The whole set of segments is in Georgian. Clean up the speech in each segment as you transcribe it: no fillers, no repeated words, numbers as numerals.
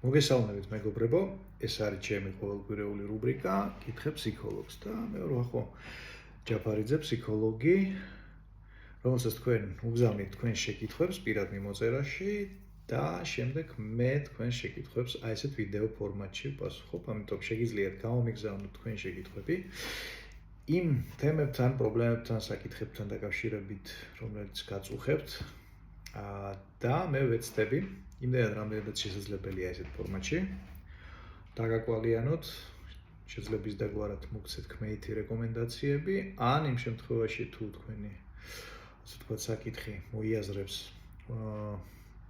მოგესალმებით მეგობრებო, ეს არის ჩემი ყოველკვირეული რუბრიკა „კითხე ფსიქოლოგს“ და მე ვარ ხო ჯაფარიძე ფსიქოლოგი, რომელსაც თქვენ უგზავნით თქვენ შეკითხვებს პირად მიმოწერაში და შემდეგ მე თქვენ შეკითხვებს აი ესეთ ვიდეო ფორმატში ვპასუხობ, ამიტომ შეგიძლიათ გამომიგზავნოთ თქვენ შეკითხვები იმ თემებთან, პრობლემებთან, საკითხებთან დაკავშირებით, რომელიც გაწუხებთ და მე ვეცდები იმდენად რამდენადაც შესაძლებელია ესეთ ფორმატში დაგაკვალიანოთ შეძლების დაგვარად მოგცეთ კმეითი რეკომენდაციები ან იმ შემთხვევაში თუ თქვენი ასე ვთქვათ საკითხი მოიაზრებს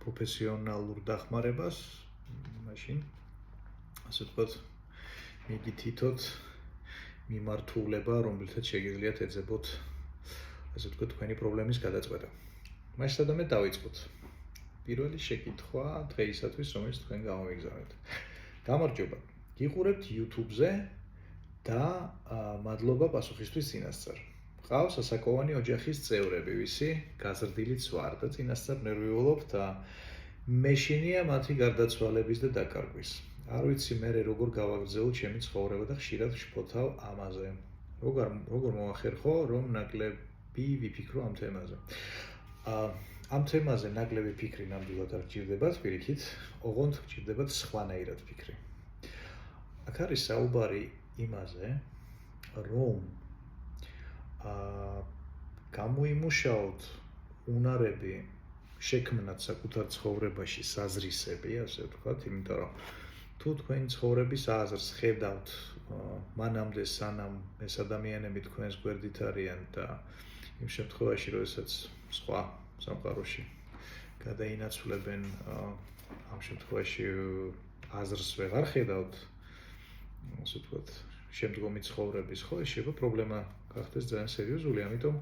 პროფესიონალურ დახმარებას მაშინ ასე ვთქვათ მიგითითოთ მიმართულება რომელთაც შეგიძლიათ ეძებოთ ასე ვთქვათ თქვენი პრობლემის გადაწყვეტა მაშინ სადამე დავიწყოთ პირველი შეკითხვა დღეისათვის, რომელიც თქვენ გამომიგზავნეთ. გამარჯობა. გიყურებთ YouTube-ზე და მადლობა პასუხისთვის წინასწარ. ყავს ასაკოვანი ოჯახის წევრები, ვისი გაზრდილიც ვარ და წინასწარ ნერვიულობ და მეშინია მათი გარდაცვალების და დაკარგვის. არ ვიცი მე როგორ გავაგრძელო ჩემი ცხოვრება და ხშირად ვშფოთავ ამაზე. როგორ მოახერხო, რომ ნაკლები ვიფიქრო ამ თემაზე. ამ თემაზე ნაკლები ფიქრი ნამდვილად არ გჭირდებათ, პირიქით, ოღონდ გჭირდებათ სხვანაირად ფიქრი. აქ არის საუბარი იმაზე, რომ გამოიმუშაოთ უნარები შექმნათ საკუთარ ცხოვრებაში საზრისები, ასე ვთქვათ, იმიტომ რომ თუ თქვენი ცხოვრების აზრს ხედავთ მანამდე სანამ ეს ადამიანები თქვენს გვერდით არიან და იმ შემთხვევაში, როდესაც სხვა სამყაროში გადაინაცვლებენ ამ შემთხვევაში აზრს ვეღარ ხედავთ ასე ვთქვათ შემდგომი ცხოვრების ხო ეს შეიძლება პრობლემა გახდეს ძალიან სერიოზული ამიტომ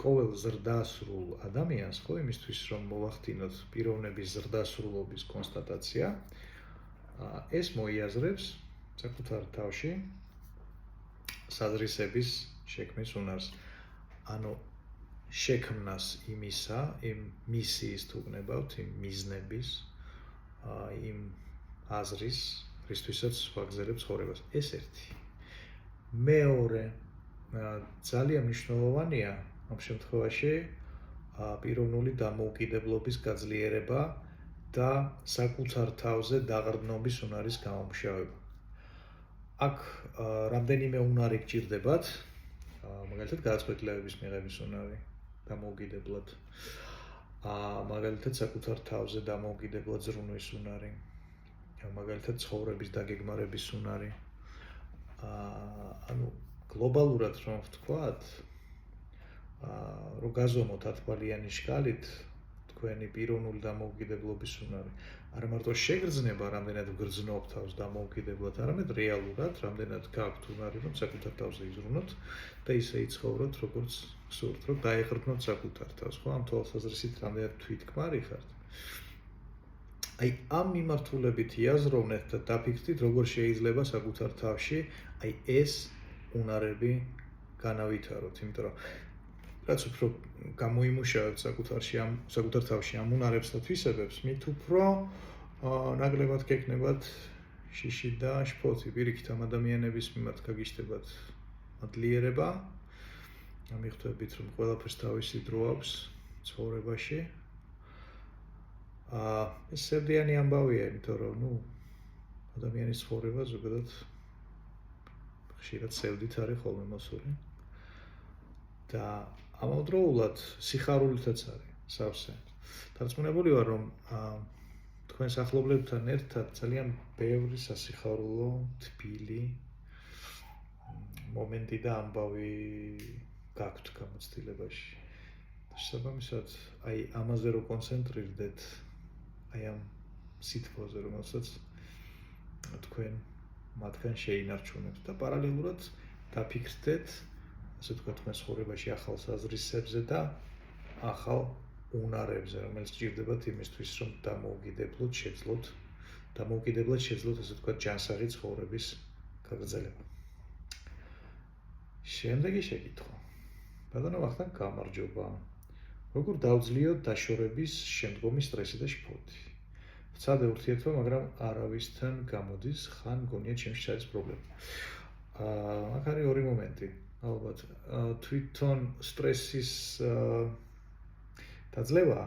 ყოველ ზრდასრულ ადამიანს ხო იმისთვის რომ მოვახდინოთ პიროვნების ზრდასრულობის კონსტატაცია ეს მოიაზრებს საკუთარ თავში საზრისების შექმნის უნარს ანუ შექმნას იმისა, იმ მისიის თუ გნებავთ, იმ მიზნების, იმ აზრის, რისთვისაც ვაგრძელებ ცხოვრებას. ეს ერთი. მეორე, ძალიან მნიშვნელოვანია ამ შემთხვევაში პიროვნული დამოუკიდებლობის გაძლიერება და საკუთარ თავზე დაყრდნობის უნარის გამომუშავება. აქ რამდენიმე უნარი გჭირდებათ, მაგალითად გადაწყვეტილებების მიღების უნარი. დამოუკიდებლად. მაგალითად საკუთარ თავზე დამოუკიდებლად ზრუნვის უნარი. მაგალითად ცხოვრების დაგეგმარების უნარი. ანუ გლობალურად რომ ვთქვათ, რომ გაზომოთ 10 ბალიანი შკალით თქვენი პიროვნული დამოუკიდებლობის უნარი. არა მარტო შეგრძნება, რამდენად გრძნობთ თავს დამოუკიდებლად, არამედ რეალურად, რამდენად გაქვთ უნარი, რომ საკუთარ თავზე იზრუნოთ და ისე იცხოვროთ, როგორც გსურთ, რომ დაეყრდნოთ საკუთარ თავს, ხო? ამ თვალსაზრისით რამდენად თვითკმარი ხართ. აი, ამ მიმართულებით იაზროვნეთ და დაფიქრდით, როგორ შეიძლება საკუთარ თავში აი ეს უნარები განავითაროთ, იმიტომ რომ რაც უფრო გამოიმუშავებთ საკუთარ თავში ამ უნარებს და თვისებებს, მით უფრო ნაკლებად გეკნებათ შიში და შფოთი. პირიქით ამ ადამიანების მიმართ გაგიშდებათ მადლიერება. მიხდებით, რომ ყველაფერს თავისი დრო აქვს ცხოვრებაში. ეს სევდიანი ამბავია, იმიტომ რომ ადამიანის ცხოვრება ზოგადად ხშირად სევდით არის ხოლმე მოსული. და ამავდროულად სიხარულითაც არის სავსე. დარწმუნებული ვარ, რომ თქვენს ახლობლებთან ერთად ძალიან ბევრი სასიხარულო, თბილი მომენტი და ამბავი გაქვთ გამოცდილებაში. შესაბამისად, აი ამაზე რო კონცენტრირდეთ, აი ამ სითბოზე, რომელსაც თქვენ მათგან შეინარჩუნებთ და პარალელურად დაფიქრდეთ ასე ვთქვათ, თქვენ ცხოვრებაში ახალ საზრისებზე და ახალ უნარებზე, რომელიც გჭირდებათ იმისთვის, რომ დამოუკიდებლად შეძლოთ, ასე ვთქვათ, ჯანსაღი ცხოვრების გაგრძელება. შემდეგი შეკითხვა. ბატონო ვახტანგ, გამარჯობა. როგორ დავძლიოთ დაშორების შემდგომი სტრესი და შფოთი? ვცადე ურთიერთობა, მაგრამ არავისთან გამოდის, ხან მგონია ჩემში არის პრობლემა. აქ არის ორი მომენტი. ალბათ, თვითონ სტრესის დაძლევა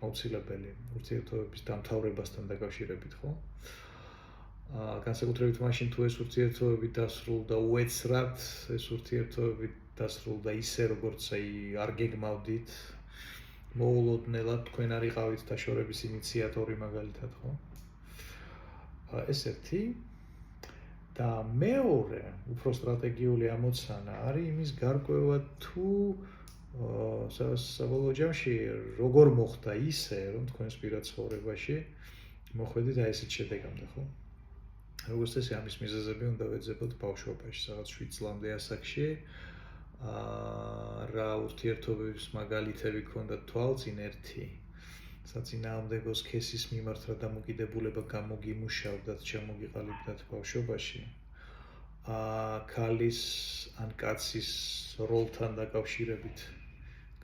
აუცილებელი ურთიერთობების დამთავრებასთან დაკავშირებით, ხო? განსაკუთრებით მაშინ თუ ეს ურთიერთობები დასრულდა უეცრად, ეს ურთიერთობები დასრულდა ისე, როგორც არ გეგმავდით, მოულოდნელად თქვენ არ იყავით დაშორების ინიციატორი მაგალითად, ხო? ეს ერთი და მეორე, უფრო სტრატეგიული ამოცანა არის იმის გარკვევა თუ საბოლოო ჯამში როგორ მოხდა ისე, რომ თქვენს პირად ცხოვრებაში მოხვედით აი ესეთ შედეგამდე, ხო? როგორც წესი, ამის მიზეზები უნდა ვეძებოთ ბავშვობაში, რაღაც 7 წლამდე ასაკში. რა ურთიერთობების მაგალითები ქონდათ თვალწინ ერთი. საწინააღმდეგო სქესის მიმართ რა დამოკიდებულება გამოგიმუშავდათ, ჩამოგიყალიბდათ ბავშვობაში. ქალის ან კაცის როლთან დაკავშირებით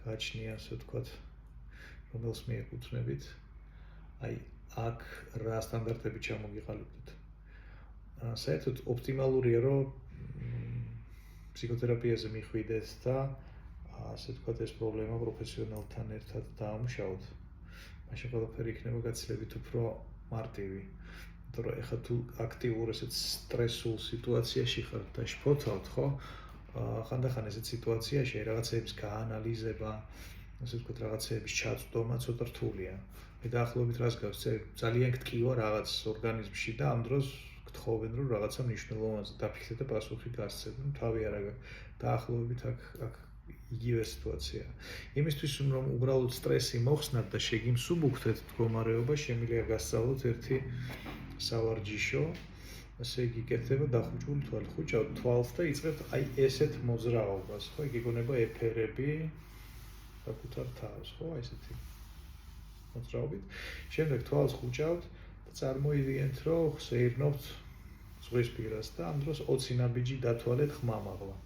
გააჩნია, ასე ვთქვათ, რომელს მიეკუთვნებით. აი, აქ რა სტანდარტები ჩამოგიყალიბდათ. საერთოდ ოპტიმალურია, რომ ფსიქოთერაპიაზე მიხვიდეთ და ასე ვთქვათ, ეს პრობლემა პროფესიონალთან ერთად დაამუშავოთ. მაშინ ყველაფერი იქნება გაცილებით უფრო მარტივი. იმიტომ რომ ეხლა თუ აქტიურ ესეთ სტრესულ სიტუაციაში ხართ და შფოთავთ, ხო? ხანდახან ესეთ სიტუაციაში რაღაცების გაანალიზება, ასე ვთქვათ, რაღაცების ჩაწვდომა ცოტა რთულია. მე დაახლოებით რას გავსწრებ? ძალიან გტკივა რაღაც ორგანიზმში და ამ დროს გთხოვენ, რომ რაღაცა მნიშვნელოვანზე დაფიქრდე და პასუხი გასცეთ. თავი არა დაახლოებით აქ იგივე სიტუაციაა. იმისთვის, რომ უბრალოდ სტრესი მოხსნათ და შეგიმსუბუქდეთ მდგომარეობა, შემიძლია გასწავლოთ ერთი სავარჯიშო, ასე იგი იკეთება დახუჭული თვალი. ხუჭავთ თვალს და იწყებთ აი ესეთ მოძრაობას, ხო? იქ იქნება ეფერები საკუთარ თავს, ხო? აი ესეთი მოძრაობით. შემდეგ თვალს ხუჭავთ და წარმოიდგინეთ, რომ ხსეირნობთ ზღვის პირას და ამ დროს 20 ნაბიჯი დათვალეთ ხმამაღლა.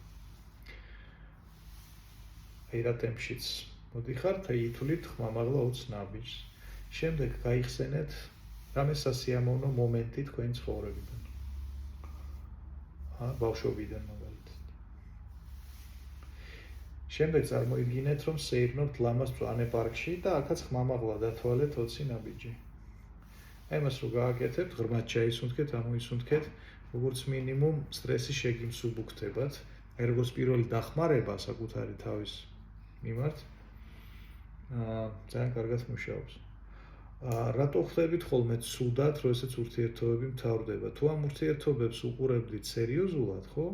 აი რა ტემპშიც მოდიხართ, აი ითვლით ხმამაღლა 20 ნაბიჯს. შემდეგ გაიხსენეთ რამე სასიამოვნო მომენტი თქვენი ცხოვრებიდან. ბავშვობიდან მაგალითად. შემდეგ წარმოიდგინეთ, რომ სეირნობთ ლამაზ მწვანე პარკში და აქაც ხმამაღლა დათვალეთ 20 ნაბიჯი. აი მას რო გააკეთებთ, ღრმად ჩაისუნთქეთ, ამოისუნთქეთ, როგორც მინიმუმ სტრესი შეგიმსუბუქდებათ, აი როგორც პირველი დახმარება საკუთარი თავის მიმართ, ძალიან კარგად მუშაობს. რატო ხდებით ხოლმე ცუდად, რომ ესეც ურთიერთობები მთავრდება? თუ ამ ურთიერთობებს უყურებდით სერიოზულად, ხო?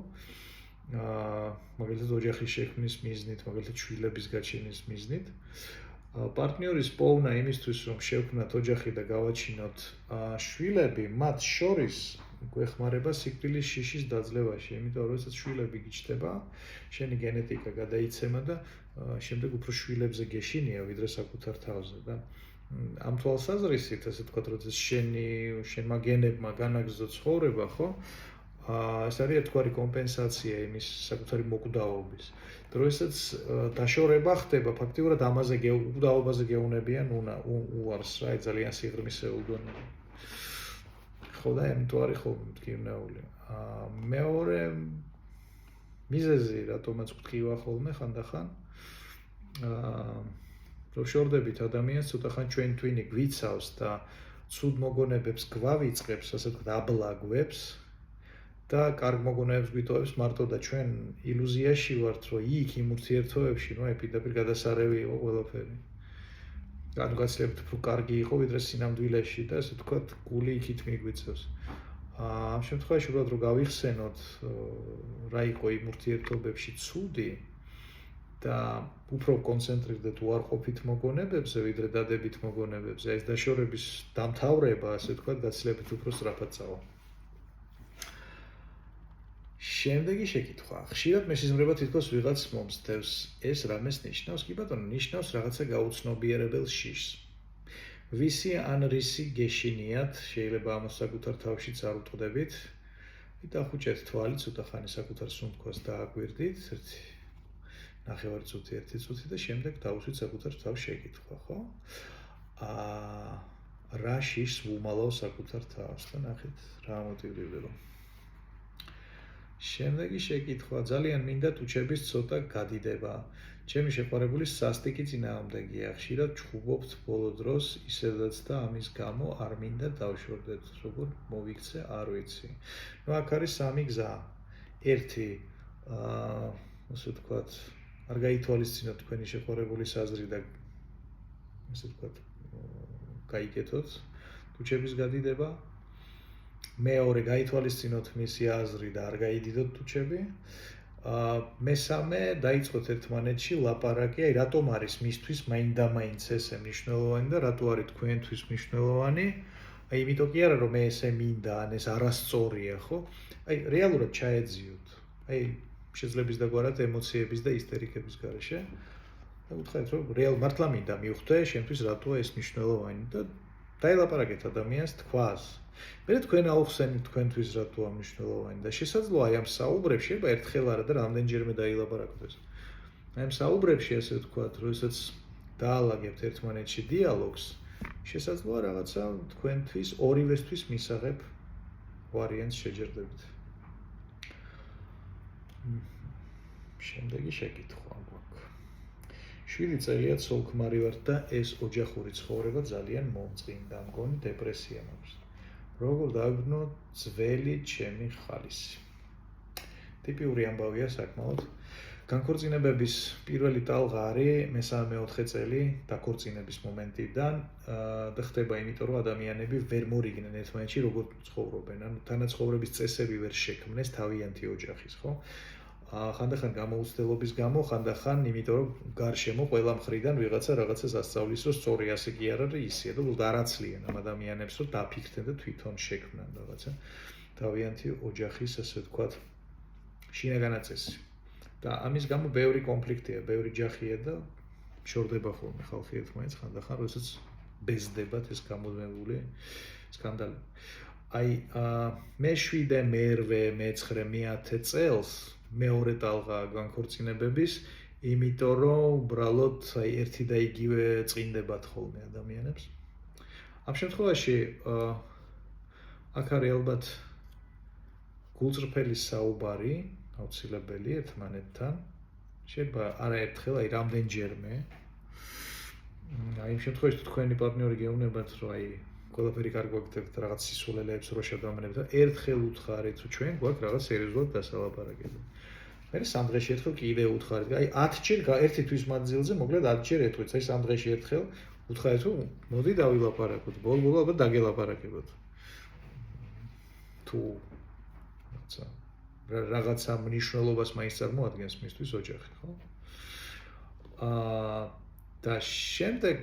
მაგალითად ოჯახის შექმნის მიზნით, მაგალითად შვილების გაჩენის მიზნით, პარტნიორის პოვნა იმისთვის, რომ შევქმნათ ოჯახი და გავაჩინოთ შვილები, მათ შორის გვეხმარება სიკვდილის შიშის დაძლევაში, იმიტომ რომ ესეც შვილები გიჩნდება, შენი გენეტიკა გადაიცემა და შემდეგ უფრო შვილებზე გეშინია, ვიდრე საკუთარ თავზე და ამ თვალსაზრისით, ასე ვთქვათ, როცა შენმა გენებმა განაგრძო ცხოვრება, ხო? ეს არის ერთგვარი კომპენსაცია იმის საკუთარი მოკვდავობის. დროსაც დაშორება ხდება, ფაქტიურად ამაზე უკვდავობაზე გეუნებიან უარს რა, ძალიან სიღრმისეულ დონეზე. ხო და ამიტომ არის ხოლმე მტკივნეული. მეორე მიზეზი, რატომაც გვტკივა ხოლმე ხანდახან, რომ შორდებით ადამიანს, ცოტა ხან ჩვენ twin-ი გვიცავს და ცუდ მოგონებებს გვავიწყებს, ასე ვთქვათ, აბლაგვებს და კარგ მოგონებებს გვიტოვებს მარტო და ჩვენ ილუზიაში ვართ, რომ იქ იმ ურთიერთობებში, ნუ პირდაპირ გადასარევი იყო ყველაფერი. ანუ გაცილებით უფრო კარგი იყო, ვიდრე სინამდვილეში და ასე ვთქვათ, გული იქით მიგვიწევს. ამ შემთხვევაში უბრალოდ რომ გავიხსენოთ, რა იყო იმ ურთიერთობებში ცუდი და უფრო კონცენტრირდეთ უარყოფით მოგონებებზე, ვიდრე დადებით მოგონებებზე, ეს დაშორების დამთავრება, ასე ვთქვათ, გაცილებით უფრო სწრაფად წავა. შემდეგი შეკითხვა. ხშირად მესიზმრება თითქოს ვიღაც მომსდევს. ეს რამეს ნიშნავს? კი ბატონო, ნიშნავს რაღაცა გაუცნობიერებელ შიშს. ვისი ან რისი გეშინიათ, შეიძლება ამას საკუთარ თავშიც არ უტყდებით. დახუჭეთ თვალი, ცოტა ხანი საკუთარ სუნთქვას დააგვირდით, ერთი ნახევარი წუთი, 1 წუთი და შემდეგ დავუშვით საკუთარ თავს შეკითხვა, ხო? რა შიშს ვუმალავ საკუთარ თავს და ნახეთ რა მოტივდება. შემდეგი შეკითხვა ძალიან მინდა ტუჩების ცოტა გადიდება. ჩემი შეყვარებული სასტიკი წინააღმდეგია. ხშირად ჩხუბობთ ბოლო დროს ისედაც და ამის გამო არ მინდა დავშორდეთ. როგორ მოვიქცე არ ვიცი. აქ არის სამი გზა. ერთი ასე ვთქვათ, არ გაითვალისწინოთ თქვენი შეყვარებულის აზრი და ასე ვთქვათ, გაიკეთოთ ტუჩების გადიდება. მეორე გაითვალისწინოთ მისი აზრი და არ გაიდიდოთ ტუჩები. მესამე დაიწყოთ ერთმანეთში ლაპარაკი, აი რატომ არის მისთვის მაინდა-მაინც ესე მნიშვნელოვანი და რატო არის თქვენთვის მნიშვნელოვანი? აი იმიტომ კი არა რომ მე ესე მინდა ან ეს არასწორია, ხო? აი რეალურად ჩაეძიოთ. აი შეძლებს დაგვარად ემოციების და ისტერიკების გარეშე. და უთხრეთ რომ რეალ მართლა მინდა მივხვდე შენთვის რატოა ეს მნიშვნელოვანი და დაელაპარაკეთ ადამიანს თქვას. მე თქვენ აუხსენით თქვენთვის რატოა მნიშვნელოვანი და შესაძლოა აი ამ საუბრებში შეიძლება ერთხელ არა და რამდენჯერმე დაილაპარაკოთ ეს. აი ამ საუბრებში ასე ვთქვათ, როდესაც დაალაგებთ ერთმანეთში დიალოგს, შესაძლოა რაღაცა თქვენთვის ორივესთვის მისაღებ ვარიანტს შეჯერდებით. შემდეგი შეკითხვა გვაქვს. 7 წელია ცოლ-ქმარი ვართ და ეს ოჯახური ცხოვრება ძალიან მომწყინდა, მგონი დეპრესია მაქვს. როგორ დავიბნო ძველი ჩემი ხალისი. ტიპიური ამბავია საკმაოდ. განქორწინებების პირველი ტალღა არის მესამე-მეოთხე წელი დაქორწინების მომენტიდან და ხდება იმიტომ რომ ადამიანები ვერ მორიგნენ ერთმანეთში როგორ ცხოვრობენ, ანუ თანაცხოვრების წესები ვერ შექმნეს თავიანთი ოჯახის, ხო? ხანდახან გამოუცდელობის გამო, ხანდახან იმიტომ რომ გარშემო ყველა მხრიდან რაღაცას ასწავლის, რომ სწორი ასე კი არ არის ისეა და უბრალოდ არ აცლიან ამ ადამიანებს, რომ დაფიქრდნენ და თვითონ შექმნან რაღაცა თავიანთი ოჯახის, ასე ვთქვათ, შინაგანი წესი. და ამის გამო ბევრი კონფლიქტია, ბევრი ჯახია და შორდება ხოლმე ხალხი ერთმანეთს ხანდახან, როდესაც ბეზდებათ ეს გამოდმებული სკანდალები. აი მე 7, მე-8, მე-9, მე-10 წელს მეორე ტალღა განქორწინებების, იმიტომ რომ უბრალოდ აი ერთი და იგივე წინდებათ ხოლმე ადამიანებს. ამ შემთხვევაში აქ არის ალბათ გულწრფელი საუბარი აუცილებელი ერთმანეთთან. შეიძლება არაერთხელ, აი რამდენჯერმე. აი იმ შემთხვევაში თქვენი პარტნიორი გეუბნებათ, რომ აი ყველაფერი კარგი გვაქვს რაღაც სისულელეებს რო შევდამანებთ და ერთხელ უთხარით, რომ ჩვენ გვაქვს რაღაც სერიოზულად დასალაპარაკება. მე 3 დღეში ერთხელ კიდე უთხარით. აი 10 ჯერ ერთი თვის მანძილზე მოკლედ 10 ჯერ ეთქვით. აი 3 დღეში ერთხელ უთხარით, რომ მოდი დავილაპარაკოთ. ბოლო-ბოლო ალბათ დაგელაპარაკებოთ. თუ რაღაცა მნიშვნელობას მაინც წარმოადგენს მისთვის ოჯახი, ხო? და შემდეგ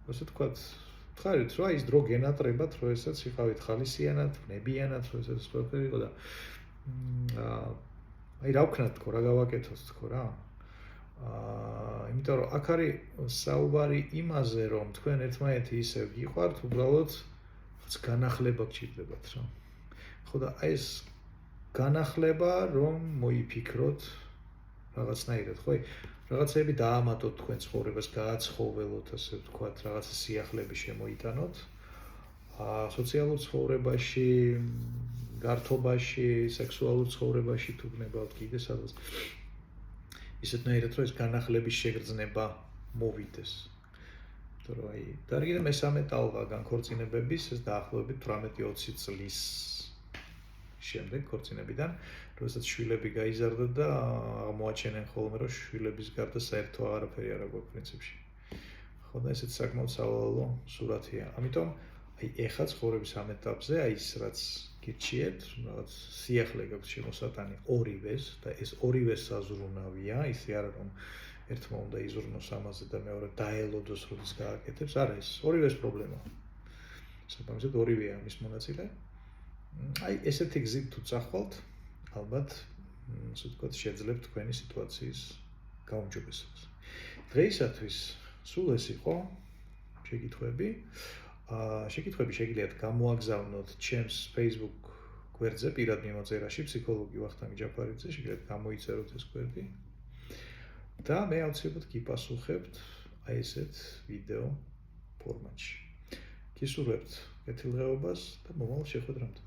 ასე ვთქვათ, ხარით რა ის დრო გენატრებათ, როდესაც იყავით ხალისიანად, ნებიანად, როდესაც ყველაფერი იყო და აი რა ვქნათ თქო, რა გავაკეთოთ თქო რა. იმიტომ რომ აქ არის საუბარი იმაზე, რომ თქვენ ერთმანეთი ისე გიყვართ, უბრალოდ განახლება გჭირდებათ რა. ხო და აი ეს განახლება რომ მოიფიქროთ რაღაცნაირად, ხო? რაღაცები დაამატოთ თქვენ ცხოვრებას, გააცხოველოთ, ასე ვთქვათ, რაღაცა სიახლეები შემოიტანოთ. სოციალურ ცხოვრებაში, გართობაში, სექსუალურ ცხოვრებაში თუ გნებავთ კიდე სადღაც. ისეთნაირად რომ ეს განახლების შეგრძნება მოვიდეს. იმიტომ რომ აი, დარგია მესამე ტალღა განქორწინებების, ეს დაახლოებით 18-20 წლის შემდეგ ქორწინებიდან, როდესაც შვილები გაიზარდა და აღმოაჩენენ ხოლმე, რომ შვილების გარდა საერთო არაფერი არ აქვს პრინციპში. ხო და ესეც საკმაოდ სავალალო სურათია. ამიტომ აი ეხლა ცხოვრების ამ ეტაპზე აი ის რაც გირჩიეთ, რაღაც სიახლე გაქვს შემოსატანი ორივეს და ეს ორივე საზრუნავია, ისე არა რომ ერთმა უნდა იზრუნოს ამაზე და მეორე დაელოდოს როდის გააკეთებს, არა ეს ორივეს პრობლემაა. საბამისად ორივეა ამის მონაწილე. აი ესეთი გზით თუ წახვალთ, ალბათ, ასე ვთქვათ, შეძლებთ თქვენი სიტუაციის გაუმჯობესებას. დღეისათვის სულ ეს იყო შეკითხვები. შეკითხვები შეგიძლიათ გამოაგზავნოთ ჩემს Facebook გვერდზე პირად მიმოწერაში ფსიქოლოგი ვახტანგი ჯაფარიძე, შეგიძლიათ გამოიწეროთ ეს გვერდი. და მე აუცილებლად გიპასუხებთ აი ესეთ ვიდეო ფორმატში. გისურვებთ კეთილდღეობას და მომავალ შეხვედრამდე.